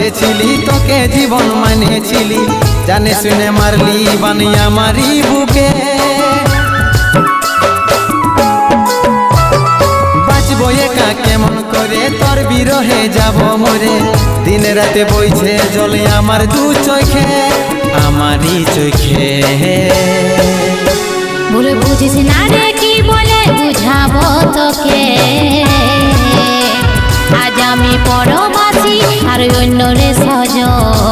ভালোবেসেছিলি, তোকে জীবন মানেছিলি, জানে শুনে মারলি বানিয়ে আমারই বুকে। বাঁচবো একা কেমন করে, তোর বিরহে যাব মরে, দিন রাতে বইছে জলে আমার দু চোখে, আমারই চোখে। বলে বুঝিস না রে কি বলে বুঝাবো তোকে, আজ আমি পরবাসী আর অন্য রে সজন।